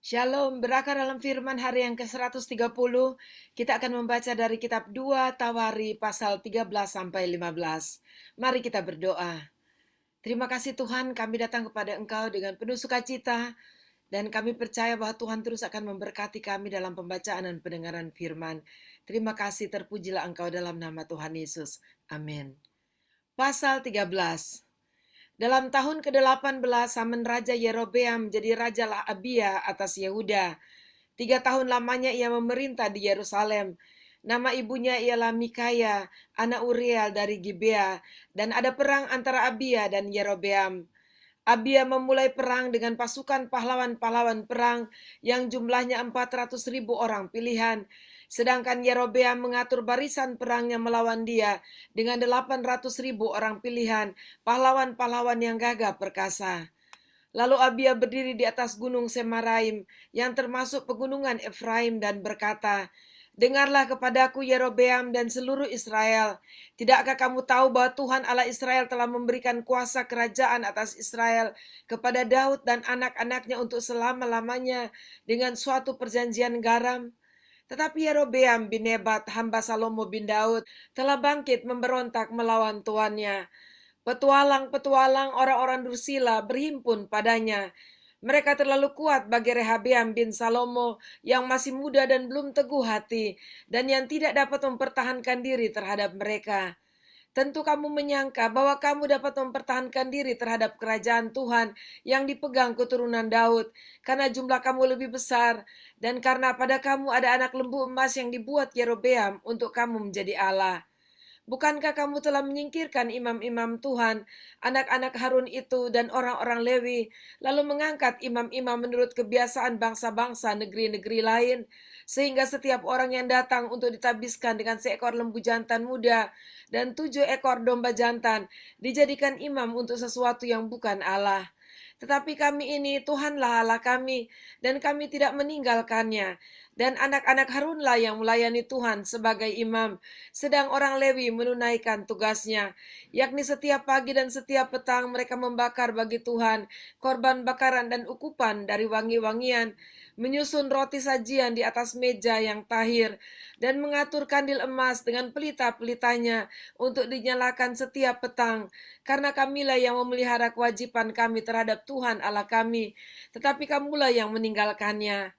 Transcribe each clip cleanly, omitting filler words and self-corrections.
Shalom, berakar dalam firman hari yang ke-130, kita akan membaca dari kitab 2 Tawari pasal 13 sampai 15. Mari kita berdoa. Terima kasih Tuhan, kami datang kepada Engkau dengan penuh sukacita dan kami percaya bahwa Tuhan terus akan memberkati kami dalam pembacaan dan pendengaran firman. Terima kasih, terpujilah Engkau dalam nama Tuhan Yesus. Amin. Pasal 13. Dalam tahun ke-18 zaman Raja Yerobeam jadi rajalah Abia atas Yehuda. 3 tahun lamanya ia memerintah di Yerusalem. Nama ibunya ialah Mikaya, anak Uriel dari Gibea, dan ada perang antara Abia dan Yerobeam. Abia memulai perang dengan pasukan pahlawan-pahlawan perang yang jumlahnya 400.000 orang pilihan, sedangkan Yerobeam mengatur barisan perangnya melawan dia dengan 800.000 orang pilihan, pahlawan-pahlawan yang gagah perkasa. Lalu Abia berdiri di atas gunung Semaraim yang termasuk pegunungan Efraim dan berkata, "Dengarlah kepadaku Yerobeam dan seluruh Israel. Tidakkah kamu tahu bahwa Tuhan Allah Israel telah memberikan kuasa kerajaan atas Israel kepada Daud dan anak-anaknya untuk selama-lamanya dengan suatu perjanjian garam? Tetapi Yerobeam bin Nebat, hamba Salomo bin Daud, telah bangkit memberontak melawan tuannya. Petualang-petualang orang-orang Dursila berhimpun padanya. Mereka terlalu kuat bagi Rehabeam bin Salomo yang masih muda dan belum teguh hati, dan yang tidak dapat mempertahankan diri terhadap mereka. Tentu kamu menyangka bahwa kamu dapat mempertahankan diri terhadap kerajaan Tuhan yang dipegang keturunan Daud, karena jumlah kamu lebih besar, dan karena pada kamu ada anak lembu emas yang dibuat Yerobeam untuk kamu menjadi Allah. Bukankah kamu telah menyingkirkan imam-imam Tuhan, anak-anak Harun itu dan orang-orang Lewi, lalu mengangkat imam-imam menurut kebiasaan bangsa-bangsa negeri-negeri lain, sehingga setiap orang yang datang untuk ditabiskan dengan seekor lembu jantan muda dan 7 ekor domba jantan dijadikan imam untuk sesuatu yang bukan Allah. Tetapi kami ini Tuhanlah Allah kami, dan kami tidak meninggalkannya. Dan anak-anak Harunlah yang melayani Tuhan sebagai imam, sedang orang Lewi menunaikan tugasnya, yakni setiap pagi dan setiap petang mereka membakar bagi Tuhan korban bakaran dan ukupan dari wangi-wangian, menyusun roti sajian di atas meja yang tahir, dan mengatur kandil emas dengan pelita-pelitanya untuk dinyalakan setiap petang, karena kamilah yang memelihara kewajiban kami terhadap Tuhan Allah kami, tetapi kamulah yang meninggalkannya.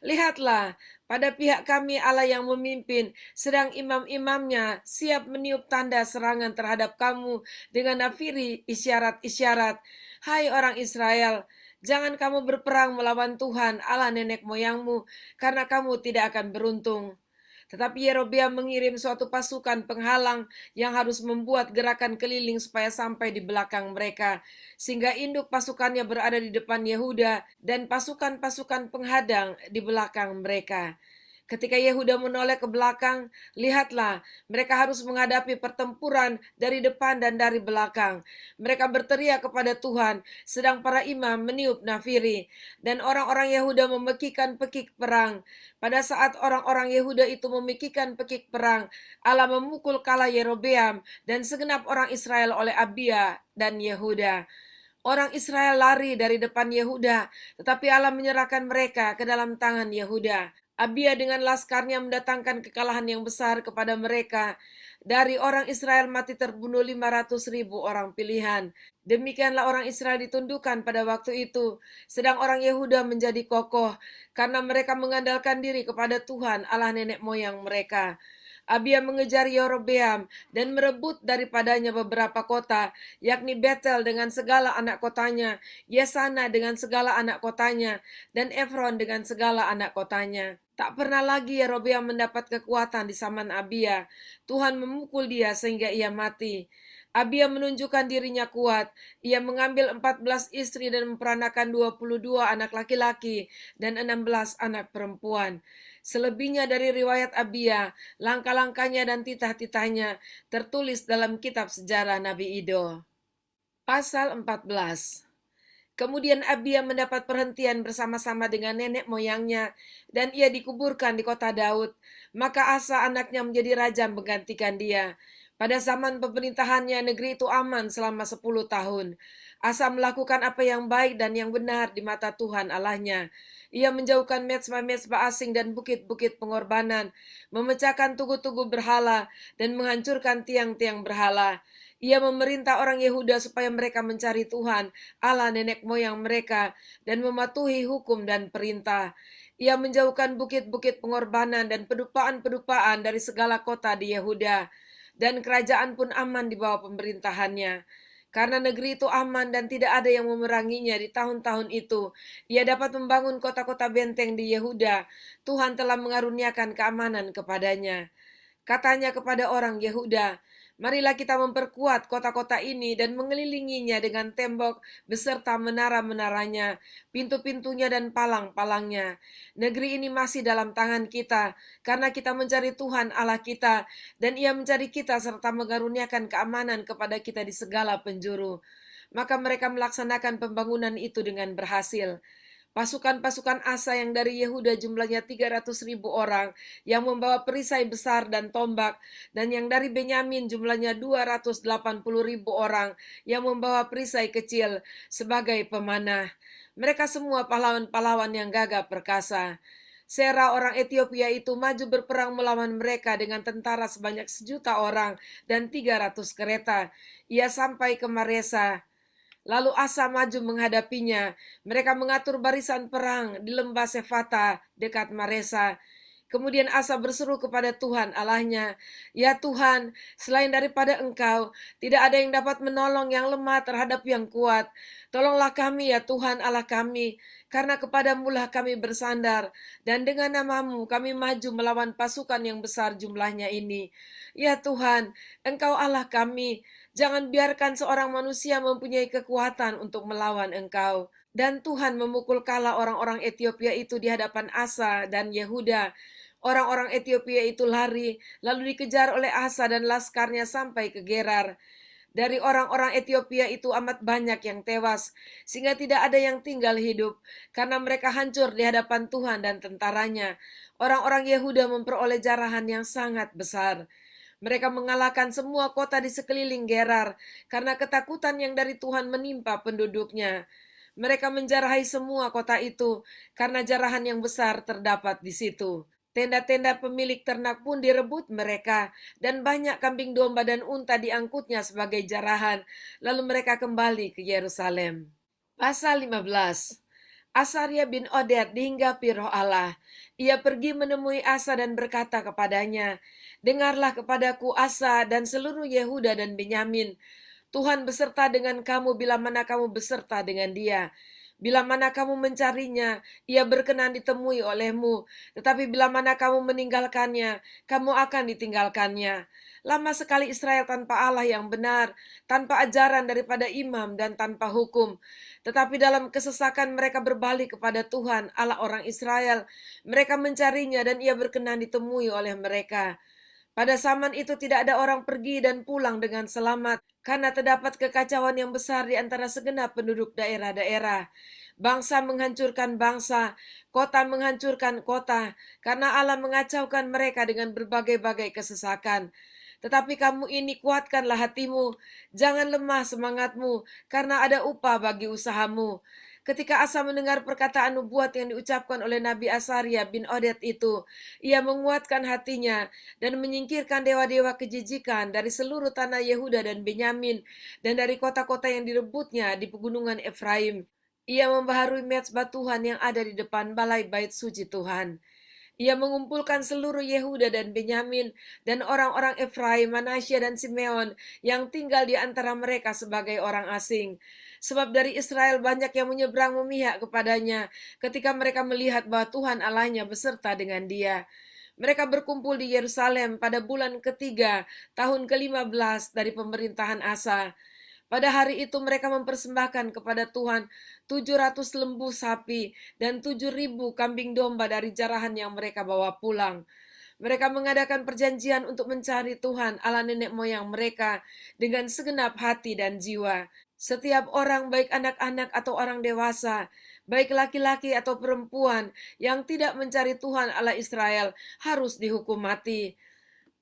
Lihatlah, pada pihak kami Allah yang memimpin, sedang imam-imamnya siap meniup tanda serangan terhadap kamu dengan nafiri isyarat-isyarat. Hai orang Israel, jangan kamu berperang melawan Tuhan Allah nenek moyangmu, karena kamu tidak akan beruntung. Tetapi Yerobeam mengirim suatu pasukan penghalang yang harus membuat gerakan keliling supaya sampai di belakang mereka, sehingga induk pasukannya berada di depan Yehuda dan pasukan-pasukan penghadang di belakang mereka. Ketika Yehuda menoleh ke belakang, lihatlah, mereka harus menghadapi pertempuran dari depan dan dari belakang. Mereka berteriak kepada Tuhan, sedang para imam meniup nafiri, dan orang-orang Yehuda memekikan pekik perang. Pada saat orang-orang Yehuda itu memekikan pekik perang, Allah memukul kala Yerobeam dan segenap orang Israel oleh Abia dan Yehuda. Orang Israel lari dari depan Yehuda, tetapi Allah menyerahkan mereka ke dalam tangan Yehuda. Abia dengan laskarnya mendatangkan kekalahan yang besar kepada mereka. Dari orang Israel mati terbunuh 500.000 orang pilihan. Demikianlah orang Israel ditundukkan pada waktu itu, sedang orang Yehuda menjadi kokoh, karena mereka mengandalkan diri kepada Tuhan Allah nenek moyang mereka. Abia mengejar Yerobeam dan merebut daripadanya beberapa kota, yakni Betel dengan segala anak kotanya, Yesana dengan segala anak kotanya, dan Efron dengan segala anak kotanya. Tak pernah lagi Yerobeam mendapat kekuatan di zaman Abia. Tuhan memukul dia sehingga ia mati. Abia menunjukkan dirinya kuat. Ia mengambil 14 istri dan memperanakan 22 anak laki-laki dan 16 anak perempuan. Selebihnya dari riwayat Abia, langkah-langkahnya dan titah-titahnya tertulis dalam kitab sejarah Nabi Ido. Pasal 14. Kemudian Abia mendapat perhentian bersama-sama dengan nenek moyangnya, dan ia dikuburkan di kota Daud. Maka Asa anaknya menjadi raja menggantikan dia. Pada zaman pemerintahannya, negeri itu aman selama 10 tahun. Asa melakukan apa yang baik dan yang benar di mata Tuhan Allahnya. Ia menjauhkan mezbah-mezbah asing dan bukit-bukit pengorbanan, memecahkan tugu-tugu berhala, dan menghancurkan tiang-tiang berhala. Ia memerintah orang Yehuda supaya mereka mencari Tuhan, Allah nenek moyang mereka, dan mematuhi hukum dan perintah. Ia menjauhkan bukit-bukit pengorbanan dan pedupaan-pedupaan dari segala kota di Yehuda, dan kerajaan pun aman di bawah pemerintahannya. Karena negeri itu aman dan tidak ada yang memeranginya di tahun-tahun itu, ia dapat membangun kota-kota benteng di Yehuda. Tuhan telah mengaruniakan keamanan kepadanya. Katanya kepada orang Yehuda, marilah kita memperkuat kota-kota ini dan mengelilinginya dengan tembok beserta menara-menaranya, pintu-pintunya dan palang-palangnya. Negeri ini masih dalam tangan kita, karena kita mencari Tuhan Allah kita, dan Ia mencari kita serta mengaruniakan keamanan kepada kita di segala penjuru. Maka mereka melaksanakan pembangunan itu dengan berhasil. Pasukan-pasukan Asa yang dari Yehuda jumlahnya 300.000 orang yang membawa perisai besar dan tombak, dan yang dari Benyamin jumlahnya 280.000 orang yang membawa perisai kecil sebagai pemanah. Mereka semua pahlawan-pahlawan yang gagah perkasa. Sera orang Ethiopia itu maju berperang melawan mereka dengan tentara sebanyak 1.000.000 orang dan 300 kereta. Ia sampai ke Maresa. Lalu Asa maju menghadapinya. Mereka mengatur barisan perang di lembah Sefata dekat Maresa. Kemudian Asa berseru kepada Tuhan Allahnya, "Ya Tuhan, selain daripada Engkau, tidak ada yang dapat menolong yang lemah terhadap yang kuat. Tolonglah kami ya Tuhan Allah kami, karena kepadamu-lah kami bersandar, dan dengan namamu kami maju melawan pasukan yang besar jumlahnya ini. Ya Tuhan, Engkau Allah kami, jangan biarkan seorang manusia mempunyai kekuatan untuk melawan Engkau." Dan Tuhan memukul kala orang-orang Ethiopia itu di hadapan Asa dan Yehuda. Orang-orang Ethiopia itu lari, lalu dikejar oleh Asa dan laskarnya sampai ke Gerar. Dari orang-orang Ethiopia itu amat banyak yang tewas, sehingga tidak ada yang tinggal hidup, karena mereka hancur di hadapan Tuhan dan tentaranya. Orang-orang Yehuda memperoleh jarahan yang sangat besar. Mereka mengalahkan semua kota di sekeliling Gerar, karena ketakutan yang dari Tuhan menimpa penduduknya. Mereka menjarahi semua kota itu, karena jarahan yang besar terdapat di situ. Tenda-tenda pemilik ternak pun direbut mereka, dan banyak kambing domba dan unta diangkutnya sebagai jarahan. Lalu mereka kembali ke Yerusalem. Pasal 15. Asaria bin Oded dihinggapi roh Allah. Ia pergi menemui Asa dan berkata kepadanya, "Dengarlah kepadaku Asa dan seluruh Yehuda dan Benyamin. Tuhan beserta dengan kamu bila mana kamu beserta dengan dia. Bila mana kamu mencarinya, ia berkenan ditemui olehmu. Tetapi bila mana kamu meninggalkannya, kamu akan ditinggalkannya. Lama sekali Israel tanpa Allah yang benar, tanpa ajaran daripada imam dan tanpa hukum. Tetapi dalam kesesakan mereka berbalik kepada Tuhan, Allah orang Israel. Mereka mencarinya dan ia berkenan ditemui oleh mereka. Pada zaman itu tidak ada orang pergi dan pulang dengan selamat, karena terdapat kekacauan yang besar di antara segenap penduduk daerah-daerah. Bangsa menghancurkan bangsa, kota menghancurkan kota, karena Allah mengacaukan mereka dengan berbagai-bagai kesesakan. Tetapi kamu ini kuatkanlah hatimu, jangan lemah semangatmu, karena ada upah bagi usahamu. Ketika Asa mendengar perkataan nubuat yang diucapkan oleh Nabi Asaria bin Oded itu, ia menguatkan hatinya dan menyingkirkan dewa-dewa kejijikan dari seluruh tanah Yehuda dan Benyamin dan dari kota-kota yang direbutnya di pegunungan Efraim. Ia membaharui mezbah Tuhan yang ada di depan balai bait suci Tuhan. Ia mengumpulkan seluruh Yehuda dan Benyamin dan orang-orang Efraim, Manasya dan Simeon yang tinggal di antara mereka sebagai orang asing. Sebab dari Israel banyak yang menyeberang memihak kepadanya ketika mereka melihat bahwa Tuhan Allahnya beserta dengan dia. Mereka berkumpul di Yerusalem pada bulan ketiga tahun ke-15 dari pemerintahan Asa. Pada hari itu mereka mempersembahkan kepada Tuhan 700 lembu sapi dan 7.000 kambing domba dari jarahan yang mereka bawa pulang. Mereka mengadakan perjanjian untuk mencari Tuhan Allah nenek moyang mereka dengan segenap hati dan jiwa. Setiap orang, baik anak-anak atau orang dewasa, baik laki-laki atau perempuan yang tidak mencari Tuhan Allah Israel harus dihukum mati.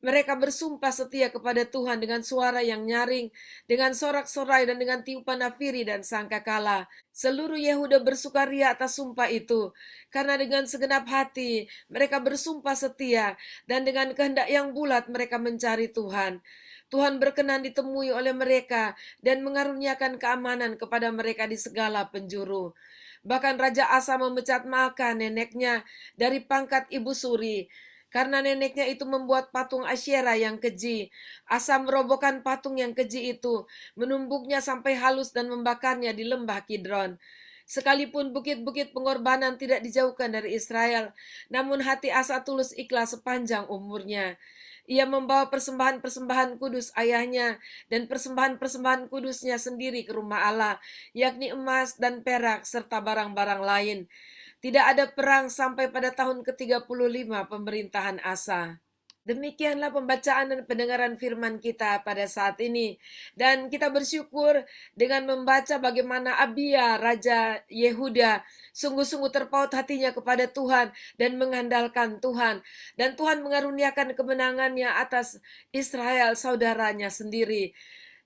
Mereka bersumpah setia kepada Tuhan dengan suara yang nyaring, dengan sorak-sorai dan dengan tiupan nafiri dan sangkakala. Seluruh Yehuda bersukaria atas sumpah itu, karena dengan segenap hati mereka bersumpah setia, dan dengan kehendak yang bulat mereka mencari Tuhan. Tuhan berkenan ditemui oleh mereka dan mengaruniakan keamanan kepada mereka di segala penjuru. Bahkan Raja Asa memecat Maaka neneknya dari pangkat ibu suri, karena neneknya itu membuat patung Asyera yang keji. Asa merobohkan patung yang keji itu, menumbuknya sampai halus dan membakarnya di lembah Kidron. Sekalipun bukit-bukit pengorbanan tidak dijauhkan dari Israel, namun hati Asa tulus ikhlas sepanjang umurnya. Ia membawa persembahan-persembahan kudus ayahnya dan persembahan-persembahan kudusnya sendiri ke rumah Allah, yakni emas dan perak serta barang-barang lain. Tidak ada perang sampai pada tahun ke-35 pemerintahan Asa. Demikianlah pembacaan dan pendengaran firman kita pada saat ini. Dan kita bersyukur dengan membaca bagaimana Abia, Raja Yehuda, sungguh-sungguh terpaut hatinya kepada Tuhan dan mengandalkan Tuhan. Dan Tuhan mengaruniakan kemenangannya atas Israel, saudaranya sendiri.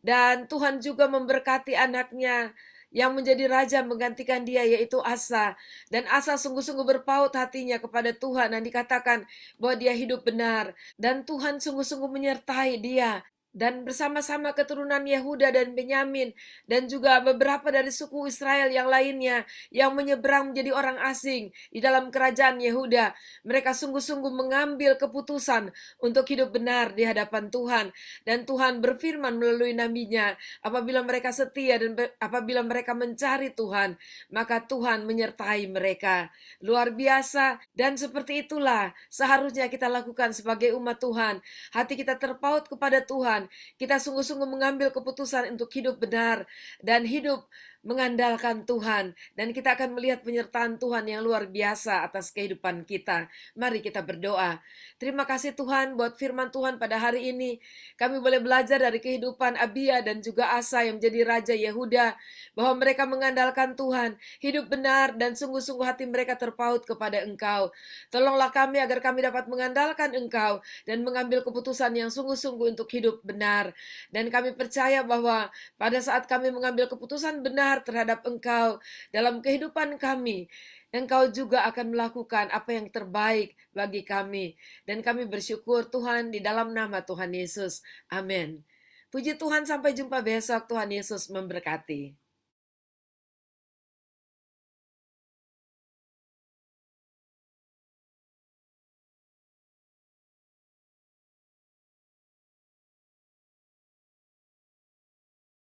Dan Tuhan juga memberkati anaknya yang menjadi raja menggantikan dia, yaitu Asa. Dan Asa sungguh-sungguh berpaut hatinya kepada Tuhan dan dikatakan bahwa dia hidup benar. Dan Tuhan sungguh-sungguh menyertai dia. Dan bersama-sama keturunan Yehuda dan Benyamin dan juga beberapa dari suku Israel yang lainnya yang menyeberang menjadi orang asing di dalam kerajaan Yehuda. Mereka sungguh-sungguh mengambil keputusan untuk hidup benar di hadapan Tuhan. Dan Tuhan berfirman melalui nabinya, apabila mereka setia dan apabila mereka mencari Tuhan, maka Tuhan menyertai mereka. Luar biasa, dan seperti itulah seharusnya kita lakukan sebagai umat Tuhan. Hati kita terpaut kepada Tuhan, kita sungguh-sungguh mengambil keputusan untuk hidup benar dan hidup mengandalkan Tuhan, dan kita akan melihat penyertaan Tuhan yang luar biasa atas kehidupan kita. Mari kita berdoa. Terima kasih Tuhan buat firman Tuhan pada hari ini. Kami boleh belajar dari kehidupan Abia dan juga Asa yang menjadi Raja Yehuda, bahwa mereka mengandalkan Tuhan, hidup benar dan sungguh-sungguh hati mereka terpaut kepada Engkau. Tolonglah kami agar kami dapat mengandalkan Engkau dan mengambil keputusan yang sungguh-sungguh untuk hidup benar. Dan kami percaya bahwa pada saat kami mengambil keputusan benar terhadap Engkau dalam kehidupan kami, Engkau juga akan melakukan apa yang terbaik bagi kami. Dan kami bersyukur Tuhan di dalam nama Tuhan Yesus. Amin. Puji Tuhan, sampai jumpa besok. Tuhan Yesus memberkati.